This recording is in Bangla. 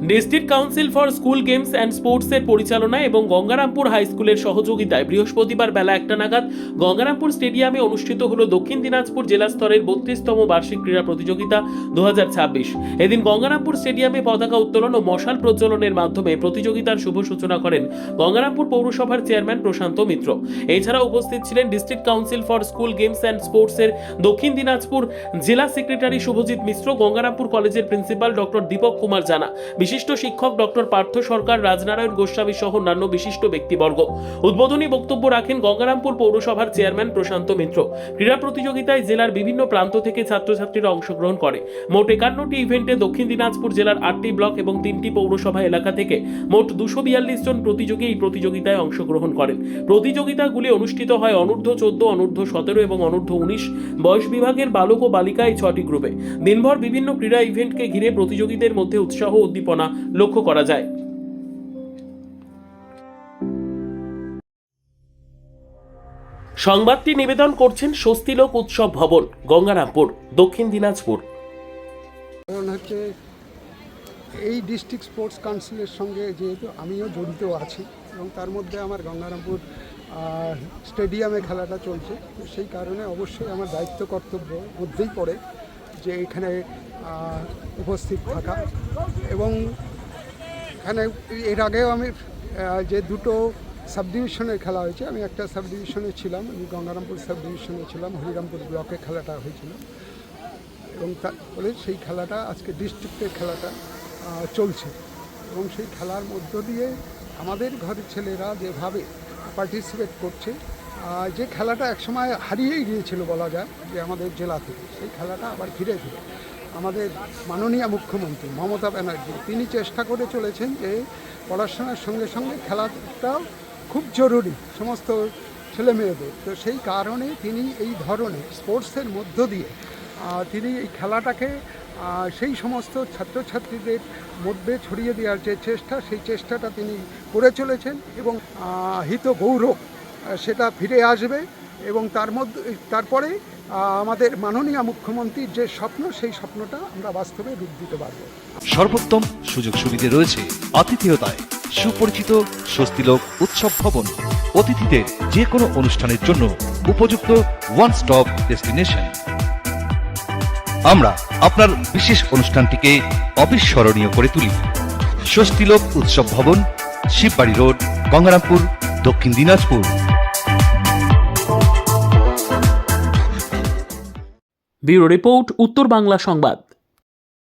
District council for school games and স্পোর্টসের পরিচালনায় এবং গঙ্গারামপুর হাই স্কুলের সহযোগিতায় বৃহস্পতিবার বেলা 1টা নাগাদ গঙ্গারামপুর স্টেডিয়ামে অনুষ্ঠিত হল দক্ষিণ দিনাজপুর জেলা স্তরের 32তম বার্ষিক ক্রীড়া প্রতিযোগিতা 2026। এদিন গঙ্গারামপুর স্টেডিয়ামে পতাকা উত্তোলন ও মশাল প্রজ্বলনের মাধ্যমে প্রতিযোগিতার শুভ সূচনা করেন গঙ্গারামপুর পৌরসভার চেয়ারম্যান প্রশান্ত মিত্র। এছাড়া উপস্থিত ছিলেন district council for school games and স্পোর্টসের দক্ষিণ দিনাজপুর জেলা সেক্রেটারি শুভজিৎ মিশ্র, গঙ্গারামপুর কলেজের প্রিন্সিপাল ডক্টর দীপক কুমার জানা, বিশিষ্ট শিক্ষক ডক্টর পার্থ সরকার, রাজনারায়ণ গোস্বামী সহ অন্যান্য বিশিষ্ট ব্যক্তিবর্গ। উদ্বোধনী বক্তব্য রাখেন গঙ্গারামপুর পৌরসভার চেয়ারম্যান প্রশান্ত মিত্র। ক্রীড়া প্রতিযোগিতায় জেলার বিভিন্ন প্রান্ত থেকে ছাত্রছাত্রীরা অংশগ্রহণ করে। মোট 51টি ইভেন্টে দক্ষিণ দিনাজপুর জেলার 8টি ব্লক এবং 3টি পৌরসভা এলাকা থেকে মোট 242 জন প্রতিযোগী এই প্রতিযোগিতায় অংশগ্রহণ করেন। প্রতিযোগিতাগুলি অনুষ্ঠিত হয় অনূর্ধ্ব 14, অনূর্ধ্ব 17 এবং অনূর্ধ্ব 19 বয়স বিভাগের বালক ও বালিকা এই 6টি গ্রুপে। দিনভর বিভিন্ন ক্রীড়া ইভেন্টকে ঘিরে প্রতিযোগীদের মধ্যে উৎসাহ ও উদ্দীপনা লক্ষ্য করা যায়। সংবাদটি নিবেদন করছেন স্বস্তিলোক উৎসব ভবন, গঙ্গারামপুর, দক্ষিণ দিনাজপুর। কারণ হচ্ছে এই ডিস্ট্রিক্ট স্পোর্টস কাউন্সিলের সঙ্গে যেহেতু আমিও জড়িত আছি এবং তার মধ্যে আমার গঙ্গারামপুর স্টেডিয়ামে খেলাটা চলছে, তো সেই কারণে অবশ্যই আমার দায়িত্ব কর্তব্য মধ্যেই পড়ে যে এখানে উপস্থিত থাকা। এবং এখানে এর আগেও আমি যে দুটো সাব ডিভিশনের খেলা হয়েছে, আমি একটা সাব ডিভিশনে ছিলাম, আমি গঙ্গারামপুর সাব ডিভিশনে ছিলাম, হরিরামপুর ব্লকে খেলাটা হয়েছিল এবং তারপরে সেই খেলাটা আজকে ডিস্ট্রিক্টের খেলাটা চলছে। এবং সেই খেলার মধ্য দিয়ে আমাদের ঘরের ছেলেরা যেভাবে পার্টিসিপেট করছে, যে খেলাটা একসময় হারিয়েই গিয়েছিল বলা যায় যে আমাদের জেলা থেকে, সেই খেলাটা আবার ফিরে আমাদের মাননীয় মুখ্যমন্ত্রী মমতা ব্যানার্জি তিনি চেষ্টা করে চলেছেন যে পড়াশোনার সঙ্গে সঙ্গে খেলাটাও খুব জরুরি সমস্ত ছেলে মেয়েদের। তো সেই কারণে তিনি এই ধরনের স্পোর্টসের মধ্য দিয়ে তিনি এই খেলাটাকে সেই সমস্ত ছাত্রছাত্রীদের মধ্যে ছড়িয়ে দেওয়ার যে চেষ্টা, সেই চেষ্টাটা তিনি করে চলেছেন এবং হিত গৌরব সেটা ফিরে আসবে। এবং তারপরে আমাদের মাননীয় মুখ্যমন্ত্রীর যে স্বপ্ন, সেই স্বপ্নটা আমরা বাস্তবে রূপ দিতে পারব। সর্বোত্তম সুযোগ সুবিধা রয়েছে আতিথেয়তায়। সুপরিচিত স্বস্তিলোক উৎসব ভবন অতিথিদের যে কোনো অনুষ্ঠানের জন্য উপযুক্ত ওয়ান স্টপ ডেস্টিনেশন। আমরা আপনার বিশেষ অনুষ্ঠানটিকে অবিস্মরণীয় করে তুলি। স্বস্তিলোক উৎসব ভবন, শিববাড়ি রোড, গঙ্গারামপুর, দক্ষিণ দিনাজপুর। ব্যুরো রিপোর্ট, উত্তর বাংলা সংবাদ।